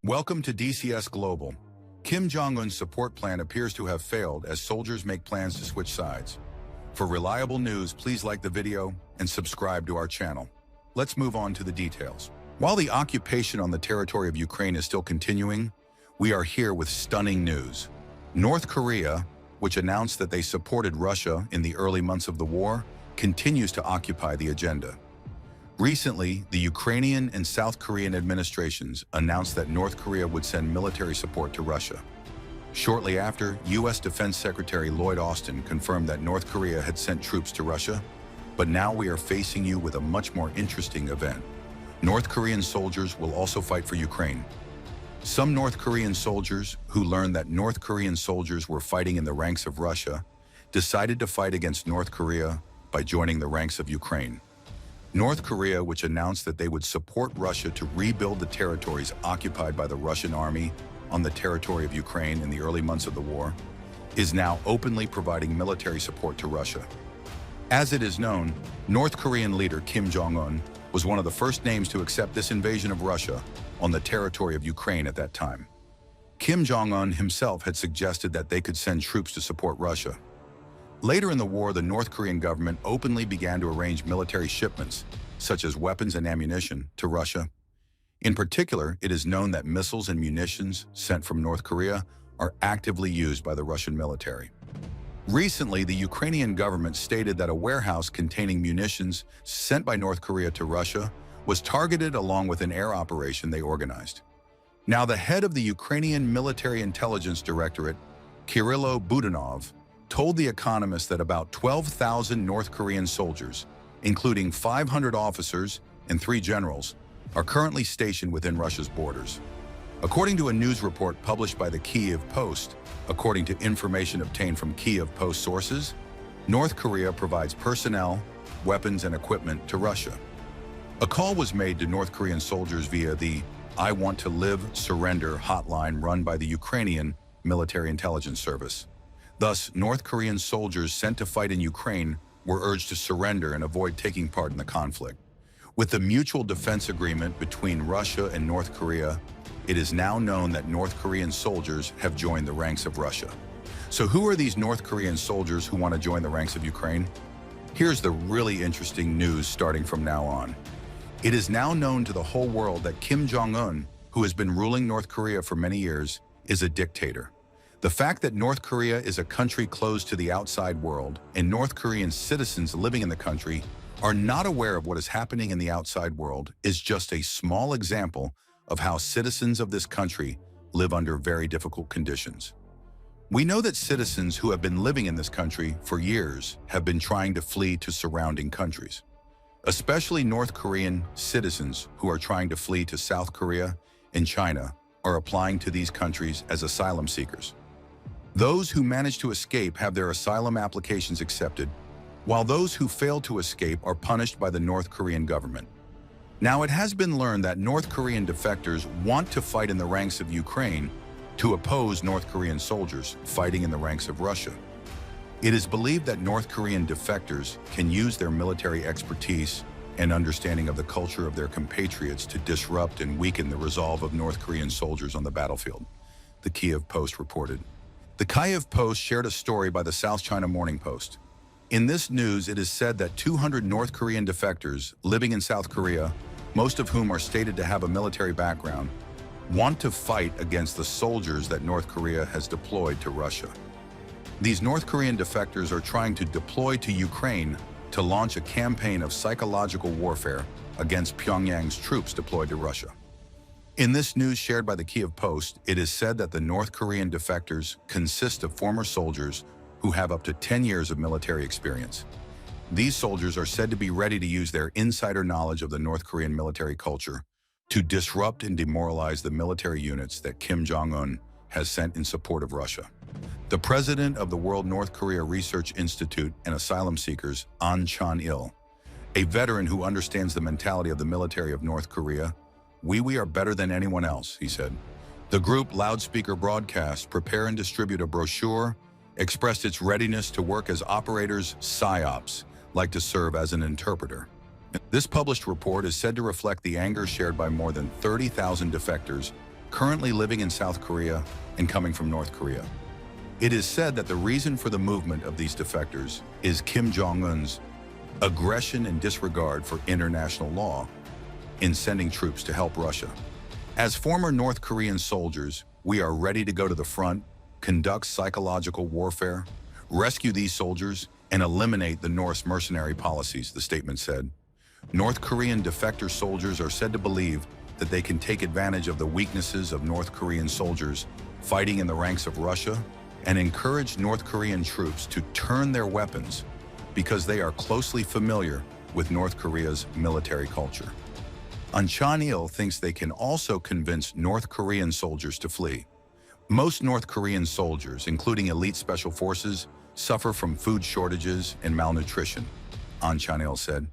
Welcome to DCS Global. Kim Jong-un's support plan appears to have failed as soldiers make plans to switch sides. For reliable news, please like the video and subscribe to our channel. Let's move on to the details. While the occupation on the territory of Ukraine is still continuing, we are here with stunning news. North Korea, which announced that they supported Russia in the early months of the war, continues to occupy the agenda. Recently, the Ukrainian and South Korean administrations announced that North Korea would send military support to Russia. Shortly after, U.S. Defense Secretary Lloyd Austin confirmed that North Korea had sent troops to Russia, but now we are facing you with a much more interesting event. North Korean soldiers will also fight for Ukraine. Some North Korean soldiers, who learned that North Korean soldiers were fighting in the ranks of Russia, decided to fight against North Korea by joining the ranks of Ukraine. North Korea, which announced that they would support Russia to rebuild the territories occupied by the Russian army on the territory of Ukraine in the early months of the war, is now openly providing military support to Russia. As it is known, North Korean leader Kim Jong-un was one of the first names to accept this invasion of Russia on the territory of Ukraine at that time. Kim Jong-un himself had suggested that they could send troops to support Russia. Later in the war, the North Korean government openly began to arrange military shipments, such as weapons and ammunition, to Russia. In particular, it is known that missiles and munitions sent from North Korea are actively used by the Russian military. Recently, the Ukrainian government stated that a warehouse containing munitions sent by North Korea to Russia was targeted along with an air operation they organized. Now, the head of the Ukrainian Military Intelligence Directorate, Kirylo Budanov, told The Economist that about 12,000 North Korean soldiers, including 500 officers and 3 generals, are currently stationed within Russia's borders. According to a news report published by the Kyiv Post, according to information obtained from Kyiv Post sources, North Korea provides personnel, weapons, and equipment to Russia. A call was made to North Korean soldiers via the I Want to Live, Surrender hotline run by the Ukrainian Military Intelligence Service. Thus, North Korean soldiers sent to fight in Ukraine were urged to surrender and avoid taking part in the conflict. With the mutual defense agreement between Russia and North Korea, it is now known that North Korean soldiers have joined the ranks of Russia. So who are these North Korean soldiers who want to join the ranks of Ukraine? Here's the really interesting news starting from now on. It is now known to the whole world that Kim Jong-un, who has been ruling North Korea for many years, is a dictator. The fact that North Korea is a country closed to the outside world and North Korean citizens living in the country are not aware of what is happening in the outside world is just a small example of how citizens of this country live under very difficult conditions. We know that citizens who have been living in this country for years have been trying to flee to surrounding countries. Especially North Korean citizens who are trying to flee to South Korea and China are applying to these countries as asylum seekers. Those who manage to escape have their asylum applications accepted, while those who fail to escape are punished by the North Korean government. Now, it has been learned that North Korean defectors want to fight in the ranks of Ukraine to oppose North Korean soldiers fighting in the ranks of Russia. It is believed that North Korean defectors can use their military expertise and understanding of the culture of their compatriots to disrupt and weaken the resolve of North Korean soldiers on the battlefield, the Kyiv Post reported. The Kyiv Post shared a story by the South China Morning Post. In this news, it is said that 200 North Korean defectors living in South Korea, most of whom are stated to have a military background, want to fight against the soldiers that North Korea has deployed to Russia. These North Korean defectors are trying to deploy to Ukraine to launch a campaign of psychological warfare against Pyongyang's troops deployed to Russia. In this news shared by the Kyiv Post, it is said that the North Korean defectors consist of former soldiers who have up to 10 years of military experience. These soldiers are said to be ready to use their insider knowledge of the North Korean military culture to disrupt and demoralize the military units that Kim Jong-un has sent in support of Russia. The president of the World North Korea Research Institute and Asylum Seekers, An Chan-il, a veteran who understands the mentality of the military of North Korea, we are better than anyone else, he said. The group Loudspeaker Broadcast Prepare and Distribute a brochure expressed its readiness to work as operators PSYOPs, like to serve as an interpreter. This published report is said to reflect the anger shared by more than 30,000 defectors currently living in South Korea and coming from North Korea. It is said that the reason for the movement of these defectors is Kim Jong-un's aggression and disregard for international law in sending troops to help Russia. As former North Korean soldiers, we are ready to go to the front, conduct psychological warfare, rescue these soldiers, and eliminate the North's mercenary policies, the statement said. North Korean defector soldiers are said to believe that they can take advantage of the weaknesses of North Korean soldiers fighting in the ranks of Russia and encourage North Korean troops to turn their weapons because they are closely familiar with North Korea's military culture. Chanil thinks they can also convince North Korean soldiers to flee. Most North Korean soldiers, including elite special forces, suffer from food shortages and malnutrition, Chanil said.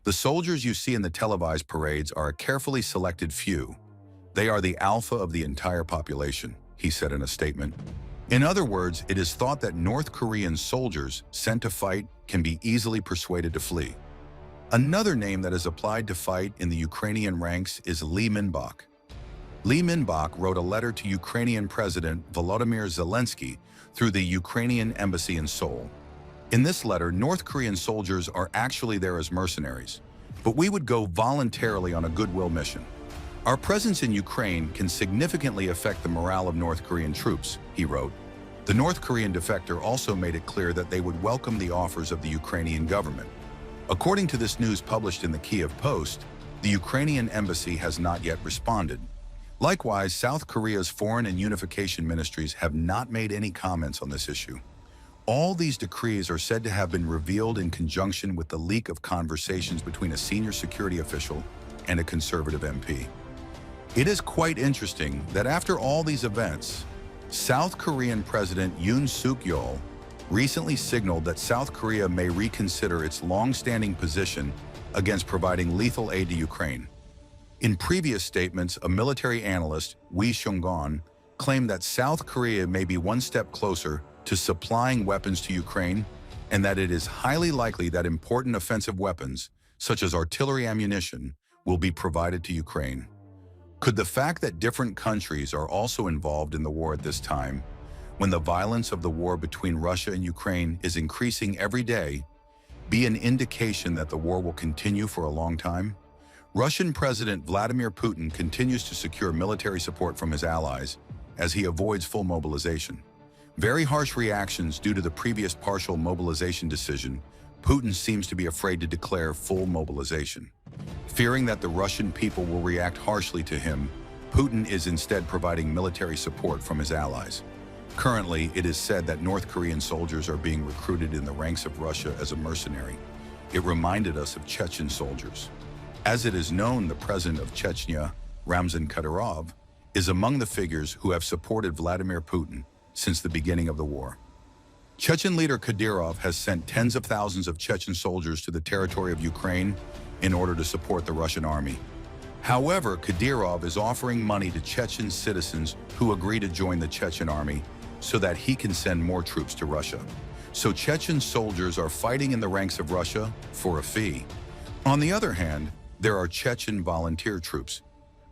The soldiers you see in the televised parades are a carefully selected few. They are the alpha of the entire population, he said in a statement. In other words, it is thought that North Korean soldiers sent to fight can be easily persuaded to flee. Another name that is applied to fight in the Ukrainian ranks is Lee Minbok. Lee Minbok wrote a letter to Ukrainian President Volodymyr Zelensky through the Ukrainian embassy in Seoul. In this letter, North Korean soldiers are actually there as mercenaries, but we would go voluntarily on a goodwill mission. Our presence in Ukraine can significantly affect the morale of North Korean troops, he wrote. The North Korean defector also made it clear that they would welcome the offers of the Ukrainian government. According to this news published in the Kiev Post, the Ukrainian embassy has not yet responded. Likewise, South Korea's foreign and unification ministries have not made any comments on this issue. All these decrees are said to have been revealed in conjunction with the leak of conversations between a senior security official and a conservative MP. It is quite interesting that after all these events, South Korean President Yoon Suk-yeol recently signaled that South Korea may reconsider its long-standing position against providing lethal aid to Ukraine. In previous statements, a military analyst, Wi Seong-gon, claimed that South Korea may be one step closer to supplying weapons to Ukraine and that it is highly likely that important offensive weapons, such as artillery ammunition, will be provided to Ukraine. Could the fact that different countries are also involved in the war at this time, when the violence of the war between Russia and Ukraine is increasing every day, be an indication that the war will continue for a long time? Russian President Vladimir Putin continues to secure military support from his allies as he avoids full mobilization. Very harsh reactions due to the previous partial mobilization decision, Putin seems to be afraid to declare full mobilization. Fearing that the Russian people will react harshly to him, Putin is instead providing military support from his allies. Currently, it is said that North Korean soldiers are being recruited in the ranks of Russia as a mercenary. It reminded us of Chechen soldiers. As it is known, the president of Chechnya, Ramzan Kadyrov, is among the figures who have supported Vladimir Putin since the beginning of the war. Chechen leader Kadyrov has sent tens of thousands of Chechen soldiers to the territory of Ukraine in order to support the Russian army. However, Kadyrov is offering money to Chechen citizens who agree to join the Chechen army so that he can send more troops to Russia. So Chechen soldiers are fighting in the ranks of Russia for a fee. On the other hand, there are Chechen volunteer troops.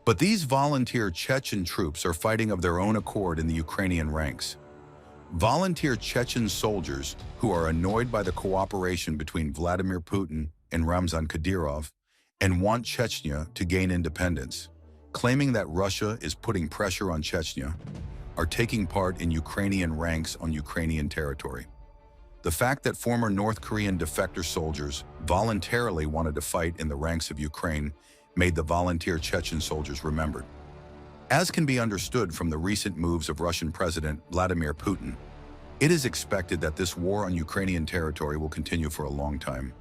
But these volunteer Chechen troops are fighting of their own accord in the Ukrainian ranks. Volunteer Chechen soldiers who are annoyed by the cooperation between Vladimir Putin and Ramzan Kadyrov and want Chechnya to gain independence, claiming that Russia is putting pressure on Chechnya, are taking part in Ukrainian ranks on Ukrainian territory. The fact that former North Korean defector soldiers voluntarily wanted to fight in the ranks of Ukraine made the volunteer Chechen soldiers remembered. As can be understood from the recent moves of Russian President Vladimir Putin, it is expected that this war on Ukrainian territory will continue for a long time.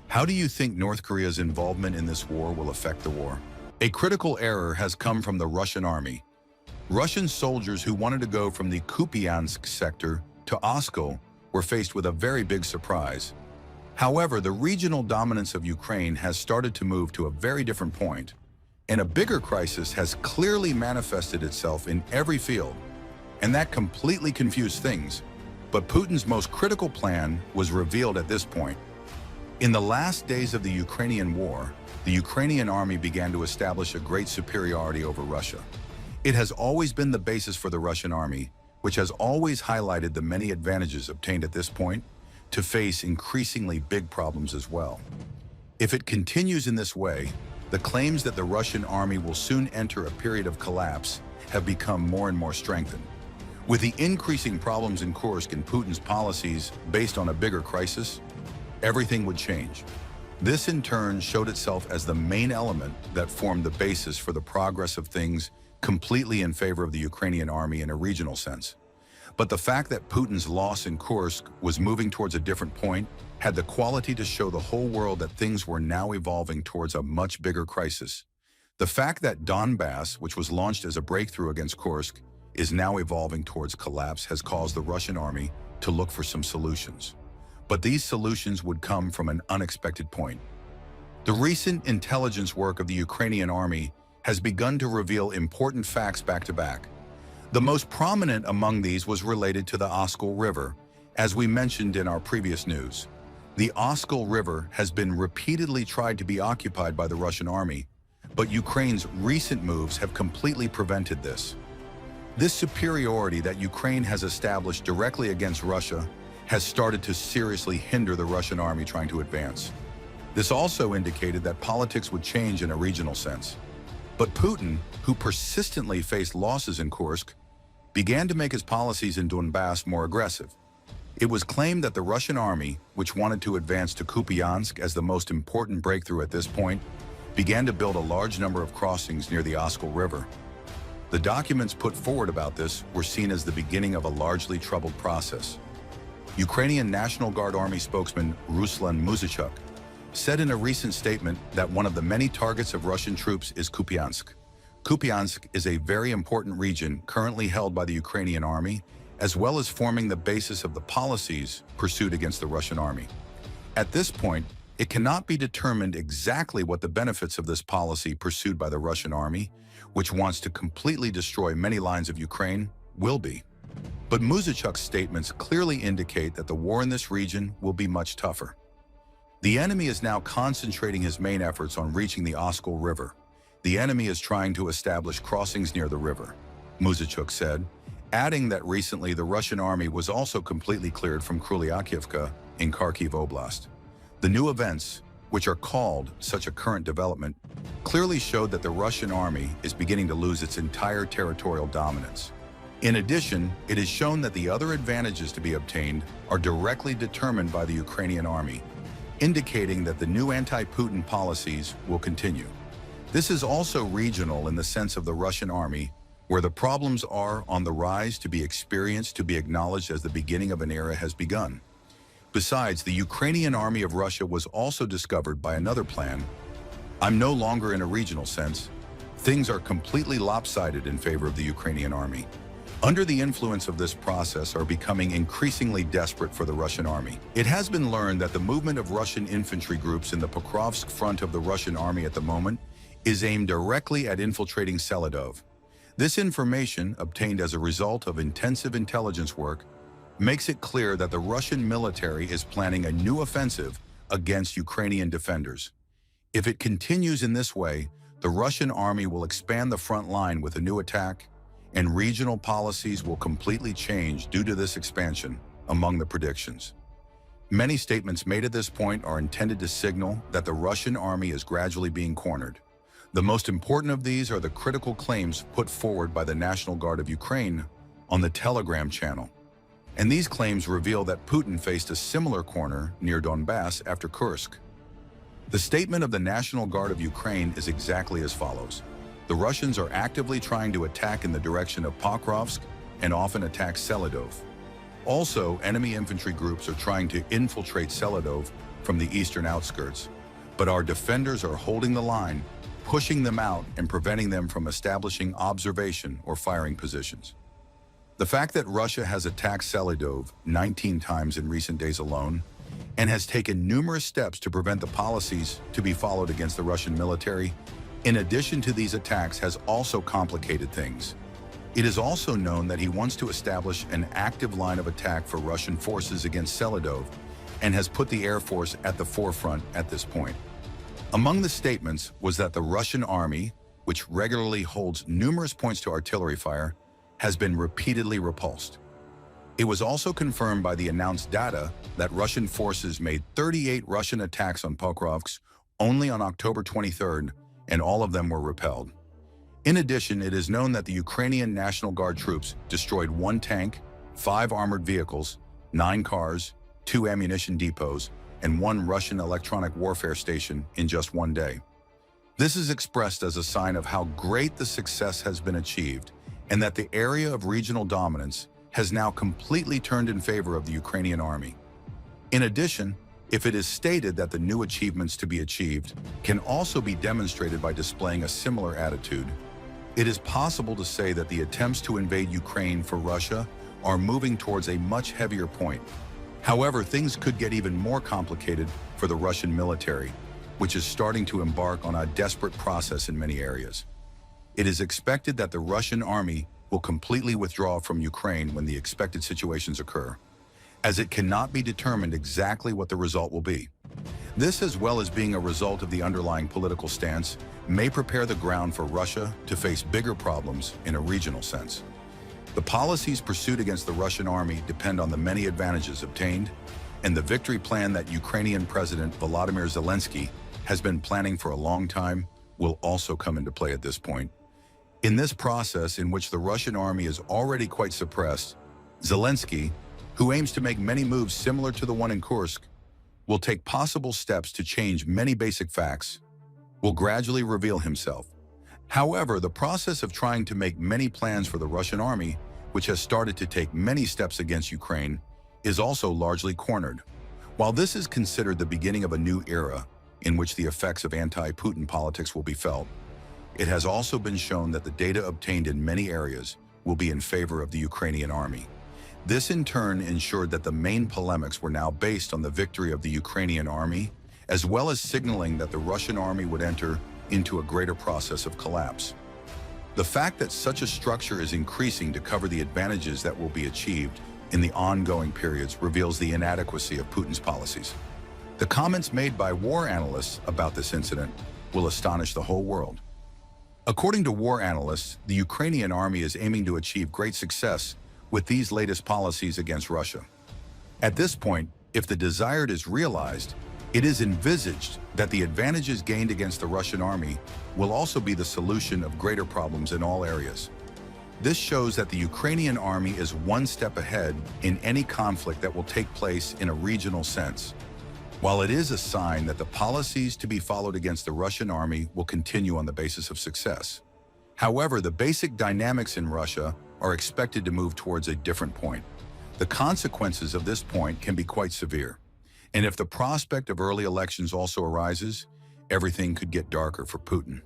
How do you think North Korea's involvement in this war will affect the war? A critical error has come from the Russian army. Russian soldiers who wanted to go from the Kupiansk sector to Oskol were faced with a very big surprise. However, the regional dominance of Ukraine has started to move to a very different point. And a bigger crisis has clearly manifested itself in every field, and that completely confused things. But Putin's most critical plan was revealed at this point. In the last days of the Ukrainian war, the Ukrainian army began to establish a great superiority over Russia. It has always been the basis for the Russian army, which has always highlighted the many advantages obtained at this point, to face increasingly big problems as well. If it continues in this way, the claims that the Russian army will soon enter a period of collapse have become more and more strengthened. With the increasing problems in Kursk and Putin's policies based on a bigger crisis, everything would change. This in turn showed itself as the main element that formed the basis for the progress of things completely in favor of the Ukrainian army in a regional sense. But the fact that Putin's loss in Kursk was moving towards a different point had the quality to show the whole world that things were now evolving towards a much bigger crisis. The fact that Donbass, which was launched as a breakthrough against Kursk, is now evolving towards collapse has caused the Russian army to look for some solutions. But these solutions would come from an unexpected point. The recent intelligence work of the Ukrainian army has begun to reveal important facts back to back. The most prominent among these was related to the Oskol River, as we mentioned in our previous news. The Oskol River has been repeatedly tried to be occupied by the Russian army, but Ukraine's recent moves have completely prevented this. This superiority that Ukraine has established directly against Russia has started to seriously hinder the Russian army trying to advance. This also indicated that politics would change in a regional sense. But Putin, who persistently faced losses in Kursk, began to make his policies in Donbass more aggressive. It was claimed that the Russian army, which wanted to advance to Kupiansk as the most important breakthrough at this point, began to build a large number of crossings near the Oskol River. The documents put forward about this were seen as the beginning of a largely troubled process. Ukrainian National Guard Army spokesman Ruslan Muzychuk said in a recent statement that one of the many targets of Russian troops is Kupiansk. Kupiansk is a very important region currently held by the Ukrainian army, as well as forming the basis of the policies pursued against the Russian army. At this point, it cannot be determined exactly what the benefits of this policy pursued by the Russian army, which wants to completely destroy many lines of Ukraine, will be. But Muzychuk's statements clearly indicate that the war in this region will be much tougher. The enemy is now concentrating his main efforts on reaching the Oskol River. The enemy is trying to establish crossings near the river, Muzychuk said, adding that recently the Russian army was also completely cleared from Krylyakivka in Kharkiv Oblast. The new events, which are called such a current development, clearly showed that the Russian army is beginning to lose its entire territorial dominance. In addition, it is shown that the other advantages to be obtained are directly determined by the Ukrainian army, indicating that the new anti-Putin policies will continue. This is also regional in the sense of the Russian army, where the problems are on the rise to be experienced, to be acknowledged as the beginning of an era has begun. Besides, the Ukrainian army of Russia was also discovered by another plan. I'm no longer in a regional sense. Things are completely lopsided in favor of the Ukrainian army. Under the influence of this process are becoming increasingly desperate for the Russian army. It has been learned that the movement of Russian infantry groups in the Pokrovsk front of the Russian army at the moment is aimed directly at infiltrating Seladov. This information, obtained as a result of intensive intelligence work, makes it clear that the Russian military is planning a new offensive against Ukrainian defenders. If it continues in this way, the Russian army will expand the front line with a new attack, and regional policies will completely change due to this expansion, among the predictions. Many statements made at this point are intended to signal that the Russian army is gradually being cornered. The most important of these are the critical claims put forward by the National Guard of Ukraine on the Telegram channel. And these claims reveal that Putin faced a similar corner near Donbass after Kursk. The statement of the National Guard of Ukraine is exactly as follows. The Russians are actively trying to attack in the direction of Pokrovsk and often attack Seladov. Also, enemy infantry groups are trying to infiltrate Seladov from the eastern outskirts, but our defenders are holding the line, pushing them out and preventing them from establishing observation or firing positions. The fact that Russia has attacked Seladov 19 times in recent days alone and has taken numerous steps to prevent the policies to be followed against the Russian military In addition to these attacks has also complicated things. It is also known that he wants to establish an active line of attack for Russian forces against Seladov and has put the Air Force at the forefront at this point. Among the statements was that the Russian army, which regularly holds numerous points to artillery fire, has been repeatedly repulsed. It was also confirmed by the announced data that Russian forces made 38 Russian attacks on Pokrovsk only on October 23rd, and all of them were repelled. In addition, it is known that the Ukrainian National Guard troops destroyed 1 tank, 5 armored vehicles, 9 cars, 2 ammunition depots, and 1 Russian electronic warfare station in just 1 day. This is expressed as a sign of how great the success has been achieved and that the area of regional dominance has now completely turned in favor of the Ukrainian army. In addition, if it is stated that the new achievements to be achieved can also be demonstrated by displaying a similar attitude, it is possible to say that the attempts to invade Ukraine for Russia are moving towards a much heavier point. However, things could get even more complicated for the Russian military, which is starting to embark on a desperate process in many areas. It is expected that the Russian army will completely withdraw from Ukraine when the expected situations occur, as it cannot be determined exactly what the result will be. This, as well as being a result of the underlying political stance, may prepare the ground for Russia to face bigger problems in a regional sense. The policies pursued against the Russian army depend on the many advantages obtained, and the victory plan that Ukrainian President Volodymyr Zelensky has been planning for a long time will also come into play at this point. In this process, in which the Russian army is already quite suppressed, Zelensky, who aims to make many moves similar to the one in Kursk, will take possible steps to change many basic facts, will gradually reveal himself. However, the process of trying to make many plans for the Russian army, which has started to take many steps against Ukraine, is also largely cornered. While this is considered the beginning of a new era in which the effects of anti-Putin politics will be felt, it has also been shown that the data obtained in many areas will be in favor of the Ukrainian army. This in turn ensured that the main polemics were now based on the victory of the Ukrainian army, as well as signaling that the Russian army would enter into a greater process of collapse. The fact that such a structure is increasing to cover the advantages that will be achieved in the ongoing periods reveals the inadequacy of Putin's policies. The comments made by war analysts about this incident will astonish the whole world. According to war analysts, the Ukrainian army is aiming to achieve great success with these latest policies against Russia. At this point, if the desired is realized, it is envisaged that the advantages gained against the Russian army will also be the solution of greater problems in all areas. This shows that the Ukrainian army is one step ahead in any conflict that will take place in a regional sense, while it is a sign that the policies to be followed against the Russian army will continue on the basis of success. However, the basic dynamics in Russia are expected to move towards a different point. The consequences of this point can be quite severe. And if the prospect of early elections also arises, everything could get darker for Putin.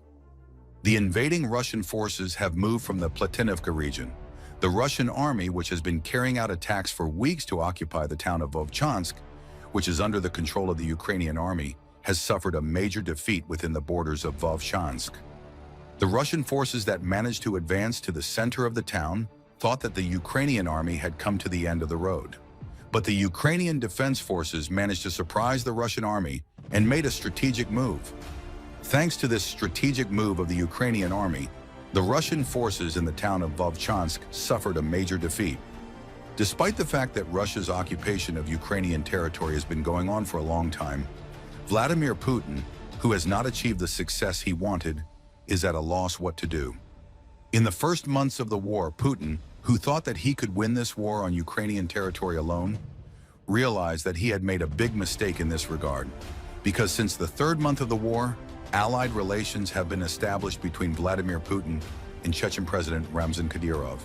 The invading Russian forces have moved from the Platinovka region. The Russian army, which has been carrying out attacks for weeks to occupy the town of Vovchansk, which is under the control of the Ukrainian army, has suffered a major defeat within the borders of Vovchansk. The Russian forces that managed to advance to the center of the town thought that the Ukrainian army had come to the end of the road. But the Ukrainian defense forces managed to surprise the Russian army and made a strategic move. Thanks to this strategic move of the Ukrainian army, the Russian forces in the town of Vovchansk suffered a major defeat. Despite the fact that Russia's occupation of Ukrainian territory has been going on for a long time, Vladimir Putin, who has not achieved the success he wanted, is at a loss what to do. In the first months of the war, Putin, who thought that he could win this war on Ukrainian territory alone, realized that he had made a big mistake in this regard, because since the third month of the war, allied relations have been established between Vladimir Putin and Chechen President Ramzan Kadyrov.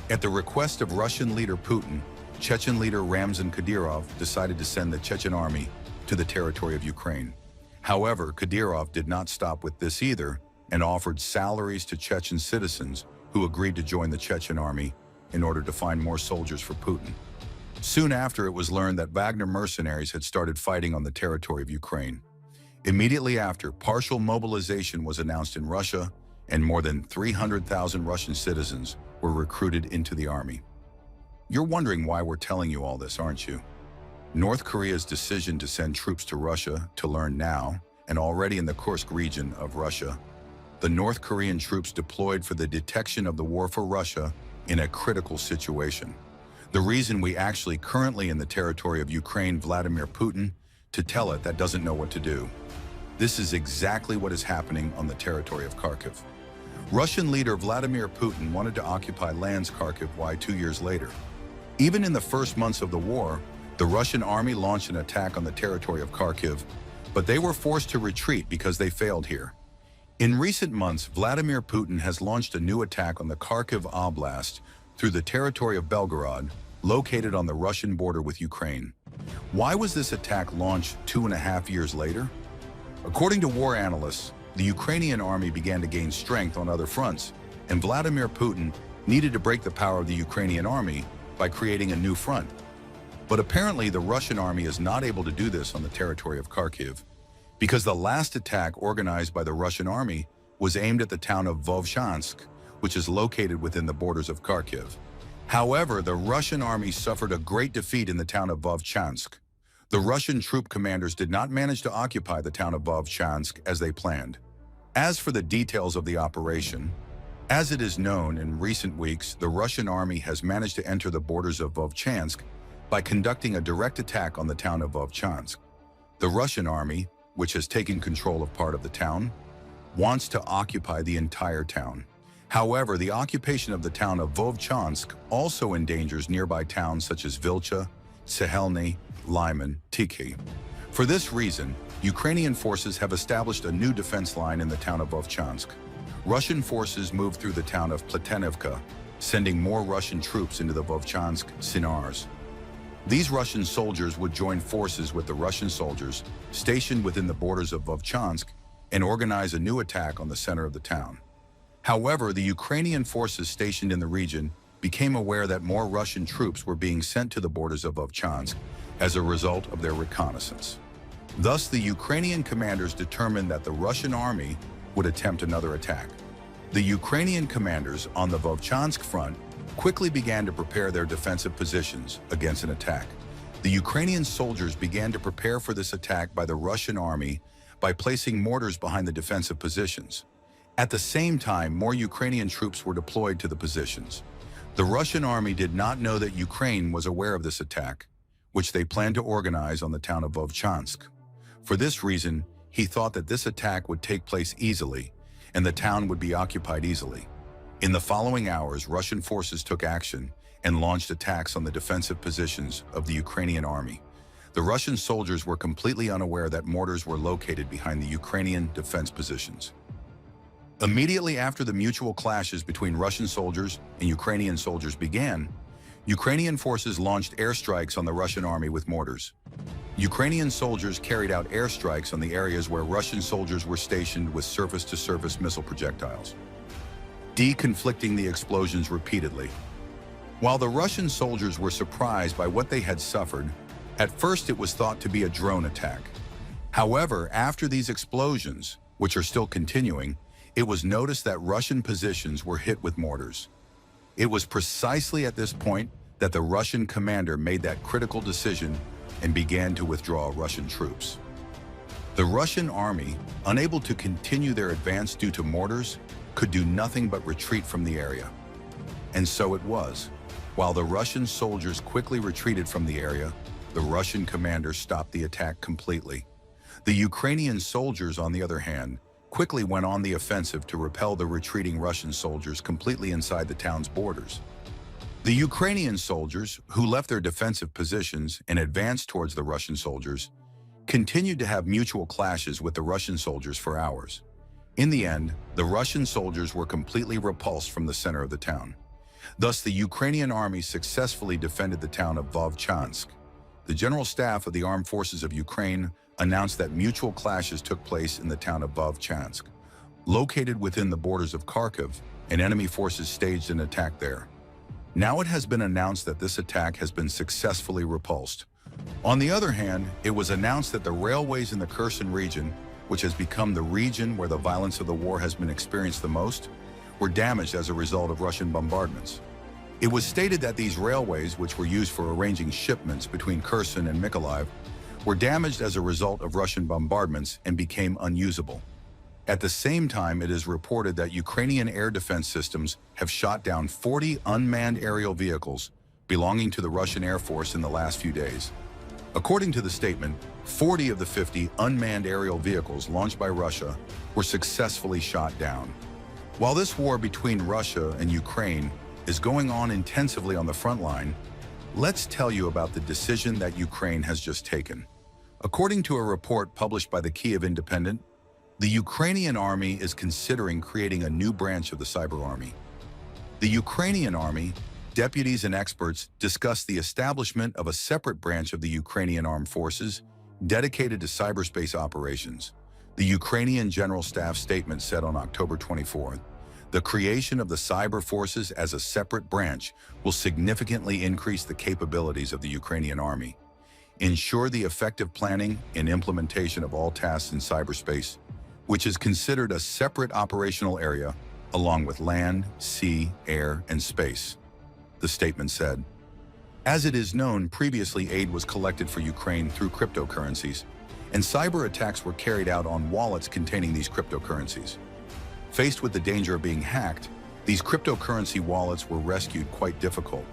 At the request of Russian leader Putin, Chechen leader Ramzan Kadyrov decided to send the Chechen army to the territory of Ukraine. However, Kadyrov did not stop with this either and offered salaries to Chechen citizens who agreed to join the Chechen army in order to find more soldiers for Putin. Soon after, it was learned that Wagner mercenaries had started fighting on the territory of Ukraine. Immediately after, partial mobilization was announced in Russia, and more than 300,000 Russian citizens were recruited into the army. You're wondering why we're telling you all this, aren't you? North Korea's decision to send troops to Russia to learn now, and already in the Kursk region of Russia, the North Korean troops deployed for the detection of the war for Russia in a critical situation. The reason we actually currently in the territory of Ukraine, Vladimir Putin, to tell it that doesn't know what to do. This is exactly what is happening on the territory of Kharkiv. Russian leader Vladimir Putin wanted to occupy lands Kharkiv. Why 2 years later? Even in the first months of the war, the Russian army launched an attack on the territory of Kharkiv, but they were forced to retreat because they failed here. In recent months, Vladimir Putin has launched a new attack on the Kharkiv Oblast through the territory of Belgorod, located on the Russian border with Ukraine. Why was this attack launched 2.5 years later? According to war analysts, the Ukrainian army began to gain strength on other fronts, and Vladimir Putin needed to break the power of the Ukrainian army by creating a new front. But apparently the Russian army is not able to do this on the territory of Kharkiv, because the last attack organized by the Russian army was aimed at the town of Vovchansk, which is located within the borders of Kharkiv. However, the Russian army suffered a great defeat in the town of Vovchansk. The Russian troop commanders did not manage to occupy the town of Vovchansk as they planned. As for the details of the operation, as it is known, in recent weeks, the Russian army has managed to enter the borders of Vovchansk by conducting a direct attack on the town of Vovchansk. The Russian army, which has taken control of part of the town, wants to occupy the entire town. However, the occupation of the town of Vovchansk also endangers nearby towns such as Vilcha, Sahelny, Lyman, Tiki. For this reason, Ukrainian forces have established a new defense line in the town of Vovchansk. Russian forces moved through the town of Platenivka, sending more Russian troops into the Vovchansk Sinars. These Russian soldiers would join forces with the Russian soldiers stationed within the borders of Vovchansk and organize a new attack on the center of the town. However, the Ukrainian forces stationed in the region became aware that more Russian troops were being sent to the borders of Vovchansk as a result of their reconnaissance. Thus, the Ukrainian commanders determined that the Russian army would attempt another attack. The Ukrainian commanders on the Vovchansk front quickly began to prepare their defensive positions against an attack. The Ukrainian soldiers began to prepare for this attack by the Russian army by placing mortars behind the defensive positions. At the same time, more Ukrainian troops were deployed to the positions. The Russian army did not know that Ukraine was aware of this attack, which they planned to organize on the town of Vovchansk. For this reason, he thought that this attack would take place easily, and the town would be occupied easily. In the following hours, Russian forces took action and launched attacks on the defensive positions of the Ukrainian army. The Russian soldiers were completely unaware that mortars were located behind the Ukrainian defense positions. Immediately after the mutual clashes between Russian soldiers and Ukrainian soldiers began, Ukrainian forces launched airstrikes on the Russian army with mortars. Ukrainian soldiers carried out airstrikes on the areas where Russian soldiers were stationed with surface-to-surface missile projectiles, deconflicting the explosions repeatedly. While the Russian soldiers were surprised by what they had suffered, at first it was thought to be a drone attack. However, after these explosions, which are still continuing, it was noticed that Russian positions were hit with mortars. It was precisely at this point that the Russian commander made that critical decision and began to withdraw Russian troops. The Russian army, unable to continue their advance due to mortars, could do nothing but retreat from the area. And so it was. While the Russian soldiers quickly retreated from the area, the Russian commander stopped the attack completely. The Ukrainian soldiers, on the other hand, quickly went on the offensive to repel the retreating Russian soldiers completely inside the town's borders. The Ukrainian soldiers, who left their defensive positions and advanced towards the Russian soldiers, continued to have mutual clashes with the Russian soldiers for hours. In the end, the Russian soldiers were completely repulsed from the center of the town. Thus, the Ukrainian army successfully defended the town of Vovchansk. The General Staff of the Armed Forces of Ukraine announced that mutual clashes took place in the town of Vovchansk. Located within the borders of Kharkiv, and enemy forces staged an attack there. Now it has been announced that this attack has been successfully repulsed. On the other hand, it was announced that the railways in the Kherson region which has become the region where the violence of the war has been experienced the most, were damaged as a result of Russian bombardments. It was stated that these railways, which were used for arranging shipments between Kherson and Mykolaiv, were damaged as a result of Russian bombardments and became unusable. At the same time, it is reported that Ukrainian air defense systems have shot down 40 unmanned aerial vehicles belonging to the Russian Air Force in the last few days. According to the statement, 40 of the 50 unmanned aerial vehicles launched by Russia were successfully shot down. While this war between Russia and Ukraine is going on intensively on the front line, let's tell you about the decision that Ukraine has just taken. According to a report published by the Kyiv Independent, the Ukrainian army is considering creating a new branch of the cyber army. The Ukrainian army, deputies and experts discussed the establishment of a separate branch of the Ukrainian armed forces dedicated to cyberspace operations. The Ukrainian General Staff statement said on October 24th, the creation of the cyber forces as a separate branch will significantly increase the capabilities of the Ukrainian army, ensure the effective planning and implementation of all tasks in cyberspace, which is considered a separate operational area along with land, sea, air, and space. The statement said, as it is known, previously aid was collected for Ukraine through cryptocurrencies, and cyber attacks were carried out on wallets containing these cryptocurrencies. Faced with the danger of being hacked, these cryptocurrency wallets were rescued quite difficult.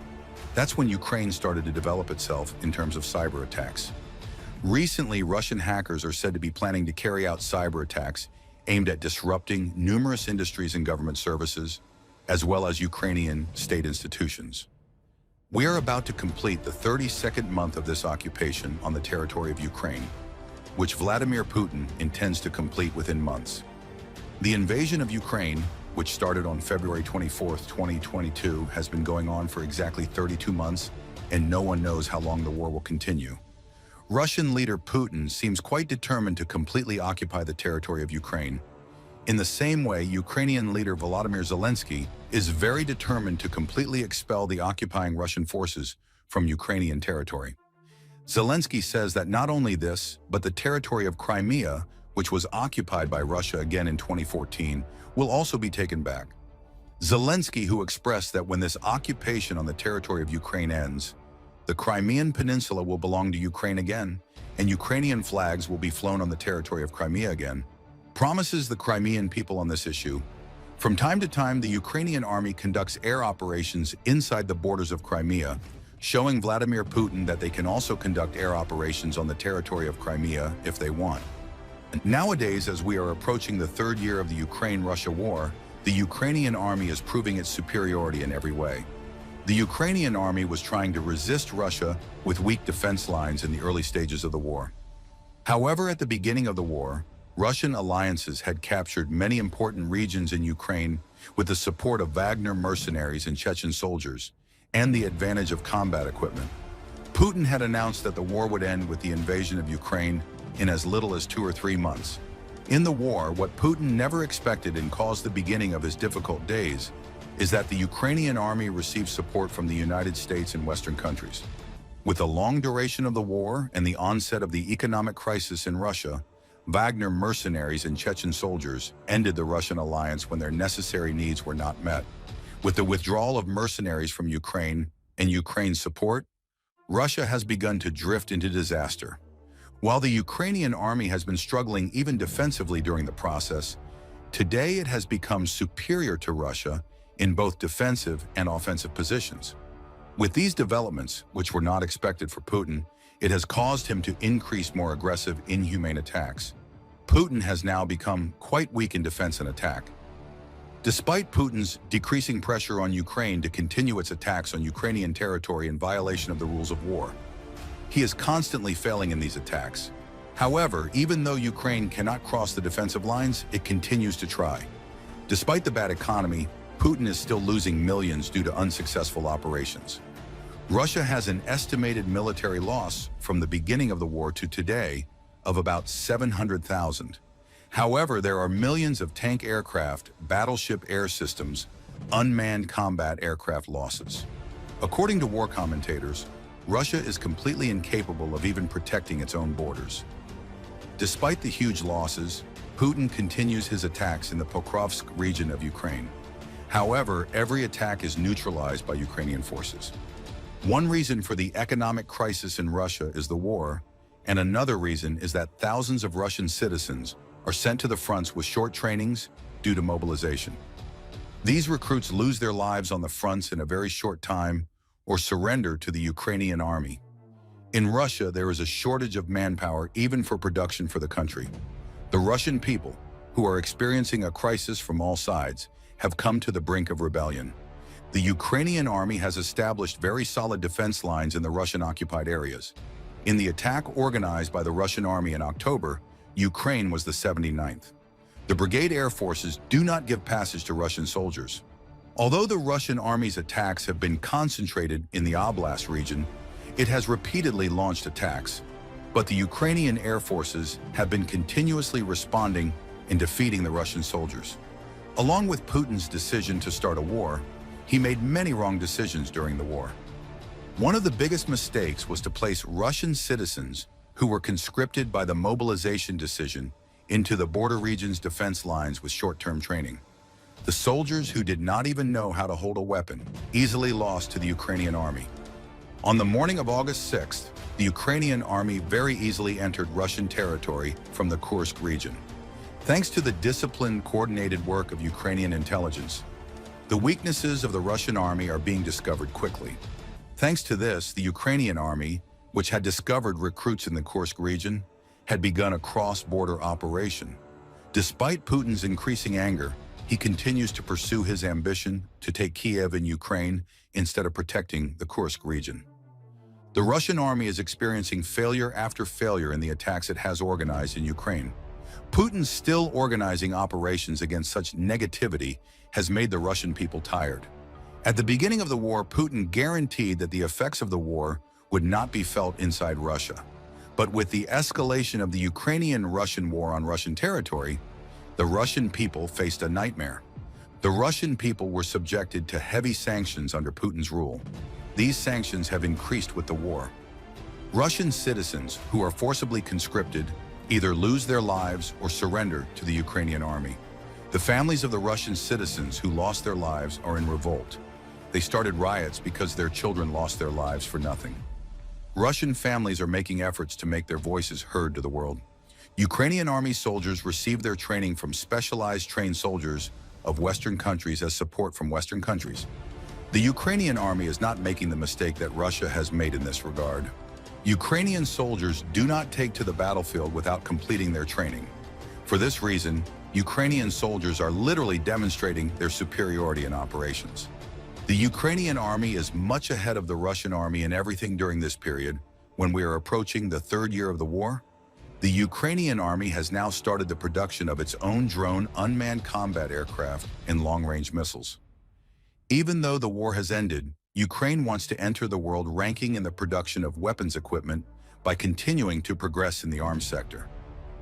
That's when Ukraine started to develop itself in terms of cyber attacks. Recently, Russian hackers are said to be planning to carry out cyber attacks aimed at disrupting numerous industries and government services, as well as Ukrainian state institutions. We are about to complete the 32nd month of this occupation on the territory of Ukraine, which Vladimir Putin intends to complete within months. The invasion of Ukraine, which started on February 24, 2022, has been going on for exactly 32 months, and no one knows how long the war will continue. Russian leader Putin seems quite determined to completely occupy the territory of Ukraine. In the same way, Ukrainian leader Volodymyr Zelensky is very determined to completely expel the occupying Russian forces from Ukrainian territory. Zelensky says that not only this, but the territory of Crimea, which was occupied by Russia again in 2014, will also be taken back. Zelensky, who expressed that when this occupation on the territory of Ukraine ends, the Crimean Peninsula will belong to Ukraine again, and Ukrainian flags will be flown on the territory of Crimea again, promises the Crimean people on this issue. From time to time, the Ukrainian army conducts air operations inside the borders of Crimea, showing Vladimir Putin that they can also conduct air operations on the territory of Crimea if they want. Nowadays, as we are approaching the third year of the Ukraine-Russia war, the Ukrainian army is proving its superiority in every way. The Ukrainian army was trying to resist Russia with weak defense lines in the early stages of the war. However, at the beginning of the war, Russian alliances had captured many important regions in Ukraine with the support of Wagner mercenaries and Chechen soldiers, and the advantage of combat equipment. Putin had announced that the war would end with the invasion of Ukraine in as little as 2 or 3 months. In the war, what Putin never expected and caused the beginning of his difficult days is that the Ukrainian army received support from the United States and Western countries. With the long duration of the war and the onset of the economic crisis in Russia, Wagner mercenaries and Chechen soldiers ended the Russian alliance when their necessary needs were not met. With the withdrawal of mercenaries from Ukraine and Ukraine's support, Russia has begun to drift into disaster. While the Ukrainian army has been struggling even defensively during the process, today it has become superior to Russia in both defensive and offensive positions. With these developments, which were not expected for Putin, it has caused him to increase more aggressive, inhumane attacks. Putin has now become quite weak in defense and attack. Despite Putin's decreasing pressure on Ukraine to continue its attacks on Ukrainian territory in violation of the rules of war, he is constantly failing in these attacks. However, even though Ukraine cannot cross the defensive lines, it continues to try. Despite the bad economy, Putin is still losing millions due to unsuccessful operations. Russia has an estimated military loss from the beginning of the war to today of about 700,000. However, there are millions of tank aircraft, battleship air systems, unmanned combat aircraft losses. According to war commentators, Russia is completely incapable of even protecting its own borders. Despite the huge losses, Putin continues his attacks in the Pokrovsk region of Ukraine. However, every attack is neutralized by Ukrainian forces. One reason for the economic crisis in Russia is the war, and another reason is that thousands of Russian citizens are sent to the fronts with short trainings due to mobilization. These recruits lose their lives on the fronts in a very short time or surrender to the Ukrainian army. In Russia, there is a shortage of manpower even for production for the country. The Russian people, who are experiencing a crisis from all sides, have come to the brink of rebellion. The Ukrainian army has established very solid defense lines in the Russian-occupied areas. In the attack organized by the Russian army in October, Ukraine was the 79th. The Brigade Air Forces do not give passage to Russian soldiers. Although the Russian army's attacks have been concentrated in the Oblast region, it has repeatedly launched attacks, but the Ukrainian Air Forces have been continuously responding and defeating the Russian soldiers. Along with Putin's decision to start a war, he made many wrong decisions during the war. One of the biggest mistakes was to place Russian citizens who were conscripted by the mobilization decision into the border region's defense lines with short-term training. The soldiers who did not even know how to hold a weapon easily lost to the Ukrainian army. On the morning of August 6th, the Ukrainian army very easily entered Russian territory from the Kursk region. Thanks to the disciplined, coordinated work of Ukrainian intelligence, the weaknesses of the Russian army are being discovered quickly. Thanks to this, the Ukrainian army, which had discovered recruits in the Kursk region, had begun a cross-border operation. Despite Putin's increasing anger, he continues to pursue his ambition to take Kiev in Ukraine instead of protecting the Kursk region. The Russian army is experiencing failure after failure in the attacks it has organized in Ukraine. Putin's still organizing operations against such negativity has made the Russian people tired. At the beginning of the war, Putin guaranteed that the effects of the war would not be felt inside Russia. But with the escalation of the Ukrainian-Russian war on Russian territory, the Russian people faced a nightmare. The Russian people were subjected to heavy sanctions under Putin's rule. These sanctions have increased with the war. Russian citizens who are forcibly conscripted either lose their lives or surrender to the Ukrainian army. The families of the Russian citizens who lost their lives are in revolt. They started riots because their children lost their lives for nothing. Russian families are making efforts to make their voices heard to the world. Ukrainian army soldiers receive their training from specialized trained soldiers of Western countries as support from Western countries. The Ukrainian army is not making the mistake that Russia has made in this regard. Ukrainian soldiers do not take to the battlefield without completing their training. For this reason, Ukrainian soldiers are literally demonstrating their superiority in operations. The Ukrainian army is much ahead of the Russian army in everything during this period. When we are approaching the third year of the war, the Ukrainian army has now started the production of its own drone unmanned combat aircraft and long-range missiles. Even though the war has ended, Ukraine wants to enter the world ranking in the production of weapons equipment by continuing to progress in the arms sector.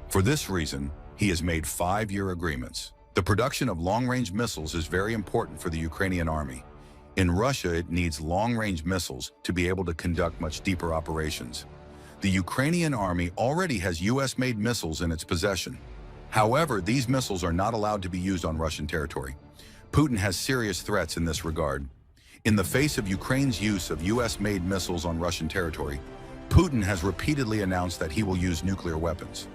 For this reason, he has made 5-year agreements. The production of long-range missiles is very important for the Ukrainian army. In Russia, it needs long-range missiles to be able to conduct much deeper operations. The Ukrainian army already has US-made missiles in its possession. However, these missiles are not allowed to be used on Russian territory. Putin has serious threats in this regard. In the face of Ukraine's use of US-made missiles on Russian territory, Putin has repeatedly announced that he will use nuclear weapons.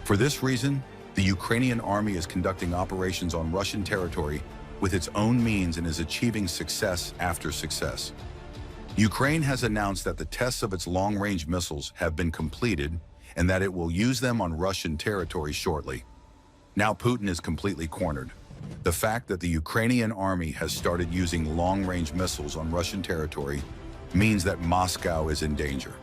For this reason, the Ukrainian army is conducting operations on Russian territory with its own means and is achieving success after success. Ukraine has announced that the tests of its long-range missiles have been completed and that it will use them on Russian territory shortly. Now Putin is completely cornered. The fact that the Ukrainian army has started using long-range missiles on Russian territory means that Moscow is in danger.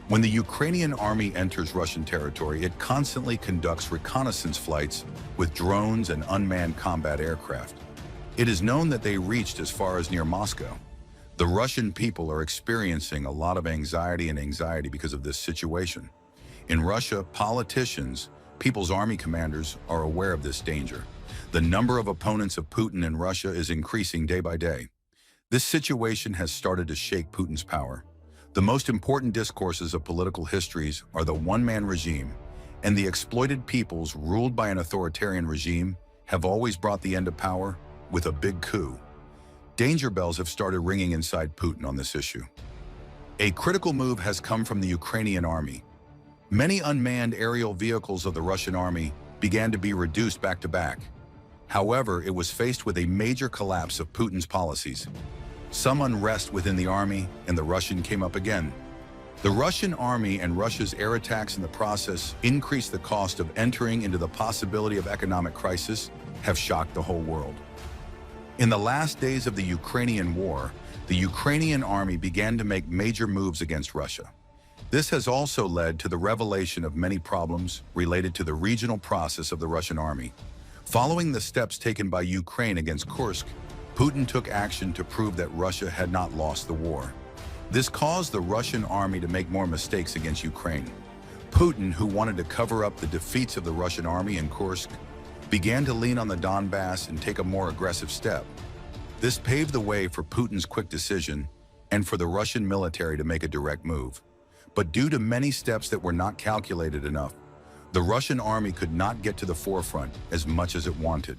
When the Ukrainian army enters Russian territory, it constantly conducts reconnaissance flights with drones and unmanned combat aircraft. It is known that they reached as far as near Moscow. The Russian people are experiencing a lot of anxiety because of this situation. In Russia, politicians, people's army commanders are aware of this danger. The number of opponents of Putin in Russia is increasing day by day. This situation has started to shake Putin's power. The most important discourses of political histories are the one-man regime and the exploited peoples ruled by an authoritarian regime have always brought the end of power with a big coup. Danger bells have started ringing inside Putin on this issue. A critical move has come from the Ukrainian army. Many unmanned aerial vehicles of the Russian army began to be reduced back to back. However, it was faced with a major collapse of Putin's policies. Some unrest within the army, and the Russian came up again. The Russian army and Russia's air attacks in the process increased the cost of entering into the possibility of economic crisis, have shocked the whole world. In the last days of the Ukrainian war, the Ukrainian army began to make major moves against Russia. This has also led to the revelation of many problems related to the regional process of the Russian army. Following the steps taken by Ukraine against Kursk, Putin took action to prove that Russia had not lost the war. This caused the Russian army to make more mistakes against Ukraine. Putin, who wanted to cover up the defeats of the Russian army in Kursk, began to lean on the Donbass and take a more aggressive step. This paved the way for Putin's quick decision and for the Russian military to make a direct move. But due to many steps that were not calculated enough, the Russian army could not get to the forefront as much as it wanted.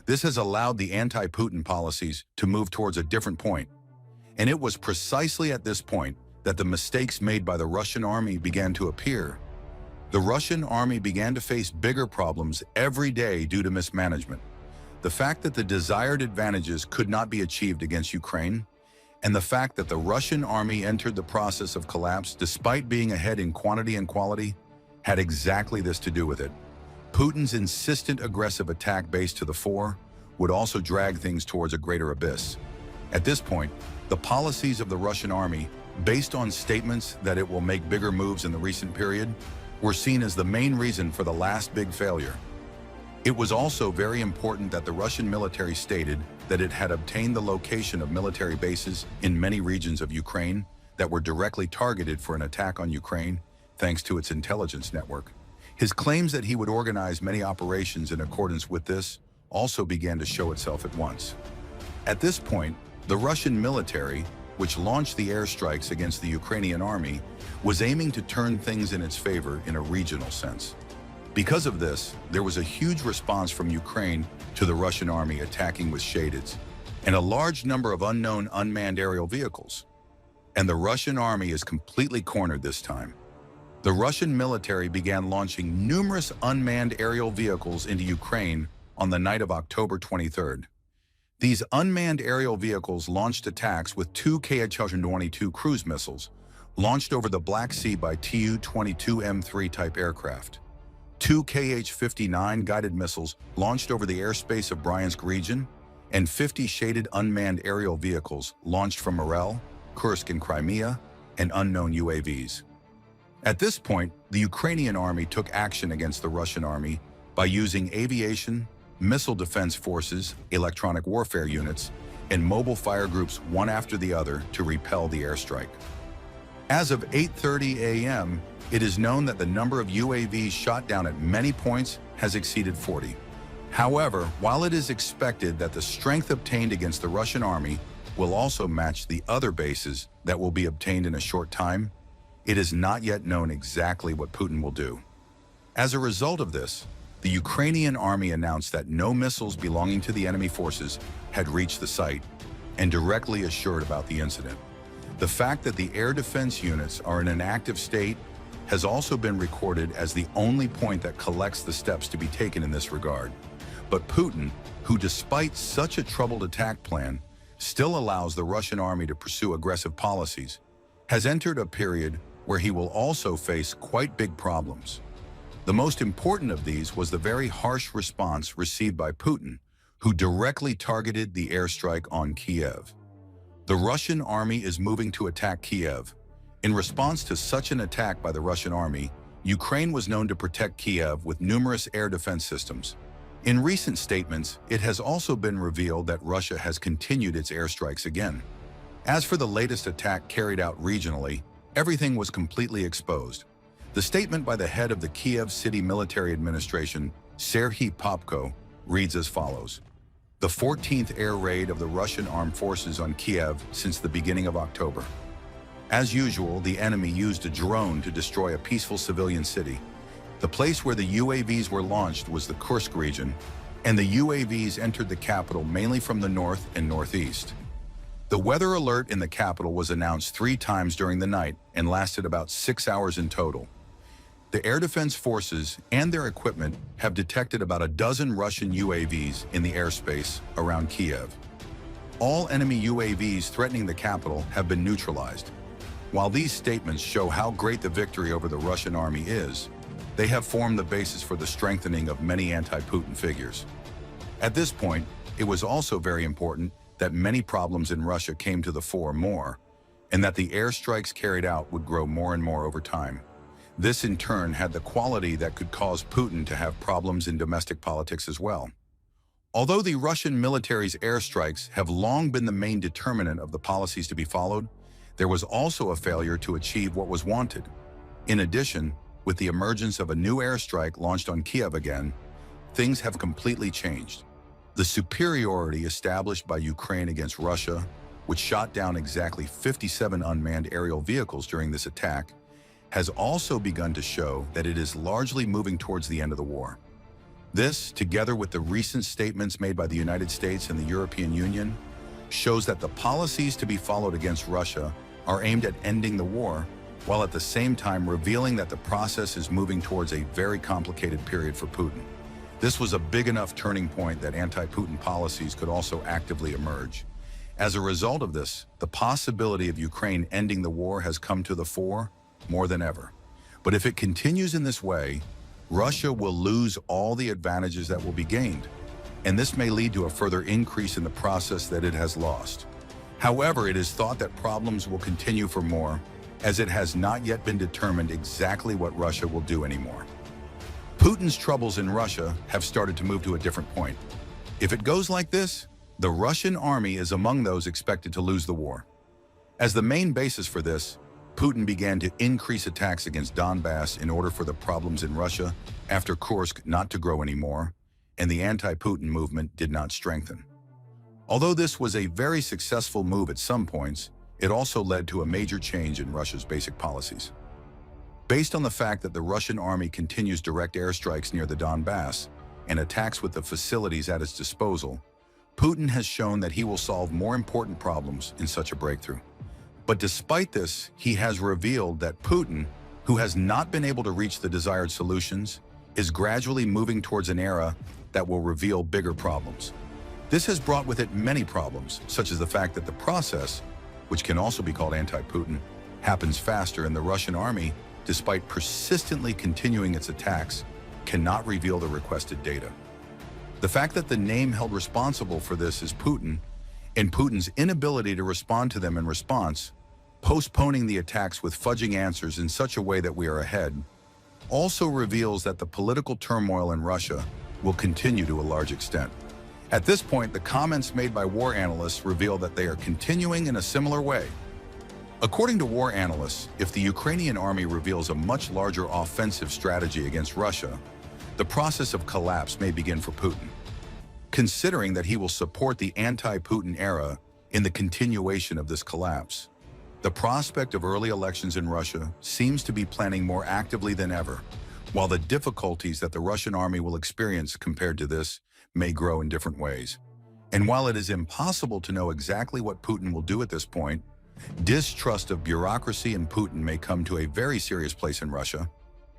This has allowed the anti-Putin policies to move towards a different point. And it was precisely at this point that the mistakes made by the Russian army began to appear. The Russian army began to face bigger problems every day due to mismanagement. The fact that the desired advantages could not be achieved against Ukraine, and the fact that the Russian army entered the process of collapse despite being ahead in quantity and quality, had exactly this to do with it. Putin's insistent aggressive attack base to the fore would also drag things towards a greater abyss. At this point, the policies of the Russian army, based on statements that it will make bigger moves in the recent period, were seen as the main reason for the last big failure. It was also very important that the Russian military stated that it had obtained the location of military bases in many regions of Ukraine that were directly targeted for an attack on Ukraine, thanks to its intelligence network. His claims that he would organize many operations in accordance with this also began to show itself at once. At this point, the Russian military, which launched the airstrikes against the Ukrainian army, was aiming to turn things in its favor in a regional sense. Because of this, there was a huge response from Ukraine to the Russian army attacking with Shadeds and a large number of unknown unmanned aerial vehicles. And the Russian army is completely cornered this time. The Russian military began launching numerous unmanned aerial vehicles into Ukraine on the night of October 23rd. These unmanned aerial vehicles launched attacks with two Kh-22 cruise missiles, launched over the Black Sea by Tu-22M3 type aircraft. Two Kh-59 guided missiles launched over the airspace of Bryansk region, and 50 shaded unmanned aerial vehicles launched from Orel, Kursk and Crimea, and unknown UAVs. At this point, the Ukrainian army took action against the Russian army by using aviation, missile defense forces, electronic warfare units, and mobile fire groups one after the other to repel the airstrike. As of 8:30 a.m., it is known that the number of UAVs shot down at many points has exceeded 40. However, while it is expected that the strength obtained against the Russian army will also match the other bases that will be obtained in a short time, it is not yet known exactly what Putin will do. As a result of this, the Ukrainian army announced that no missiles belonging to the enemy forces had reached the site and directly assured about the incident. The fact that the air defense units are in an active state has also been recorded as the only point that collects the steps to be taken in this regard. But Putin, who despite such a troubled attack plan, still allows the Russian army to pursue aggressive policies, has entered a period where he will also face quite big problems. The most important of these was the very harsh response received by Putin, who directly targeted the airstrike on Kiev. The Russian army is moving to attack Kiev. In response to such an attack by the Russian army, Ukraine was known to protect Kiev with numerous air defense systems. In recent statements, it has also been revealed that Russia has continued its airstrikes again. As for the latest attack carried out regionally, everything was completely exposed. The statement by the head of the Kiev City Military Administration, Serhiy Popko, reads as follows: the 14th air raid of the Russian armed forces on Kiev since the beginning of October. As usual, the enemy used a drone to destroy a peaceful civilian city. The place where the UAVs were launched was the Kursk region, and the UAVs entered the capital mainly from the north and northeast. The weather alert in the capital was announced 3 times during the night and lasted about 6 hours in total. The air defense forces and their equipment have detected about a dozen Russian UAVs in the airspace around Kiev. All enemy UAVs threatening the capital have been neutralized. While these statements show how great the victory over the Russian army is, they have formed the basis for the strengthening of many anti-Putin figures. At this point, it was also very important that many problems in Russia came to the fore more, and that the airstrikes carried out would grow more and more over time. This in turn had the quality that could cause Putin to have problems in domestic politics as well. Although the Russian military's airstrikes have long been the main determinant of the policies to be followed, there was also a failure to achieve what was wanted. In addition, with the emergence of a new airstrike launched on Kiev again, things have completely changed. The superiority established by Ukraine against Russia, which shot down exactly 57 unmanned aerial vehicles during this attack, has also begun to show that it is largely moving towards the end of the war. This, together with the recent statements made by the United States and the European Union, shows that the policies to be followed against Russia are aimed at ending the war, while at the same time revealing that the process is moving towards a very complicated period for Putin. This was a big enough turning point that anti-Putin policies could also actively emerge. As a result of this, the possibility of Ukraine ending the war has come to the fore more than ever. But if it continues in this way, Russia will lose all the advantages that will be gained, and this may lead to a further increase in the process that it has lost. However, it is thought that problems will continue for more, as it has not yet been determined exactly what Russia will do anymore. Putin's troubles in Russia have started to move to a different point. If it goes like this, the Russian army is among those expected to lose the war. As the main basis for this, Putin began to increase attacks against Donbass in order for the problems in Russia after Kursk not to grow anymore, and the anti-Putin movement did not strengthen. Although this was a very successful move at some points, it also led to a major change in Russia's basic policies. Based on the fact that the Russian army continues direct airstrikes near the Donbass and attacks with the facilities at its disposal, Putin has shown that he will solve more important problems in such a breakthrough. But despite this, he has revealed that Putin, who has not been able to reach the desired solutions, is gradually moving towards an era that will reveal bigger problems. This has brought with it many problems, such as the fact that the process, which can also be called anti-Putin, happens faster, and the Russian army, despite persistently continuing its attacks, cannot reveal the requested data. The fact that the name held responsible for this is Putin, and Putin's inability to respond to them in response, postponing the attacks with fudging answers in such a way that we are ahead, also reveals that the political turmoil in Russia will continue to a large extent. At this point, the comments made by war analysts reveal that they are continuing in a similar way. According to war analysts, if the Ukrainian army reveals a much larger offensive strategy against Russia, the process of collapse may begin for Putin. Considering that he will support the anti-Putin era in the continuation of this collapse, the prospect of early elections in Russia seems to be planning more actively than ever, while the difficulties that the Russian army will experience compared to this may grow in different ways. And while it is impossible to know exactly what Putin will do at this point, distrust of bureaucracy and Putin may come to a very serious place in Russia,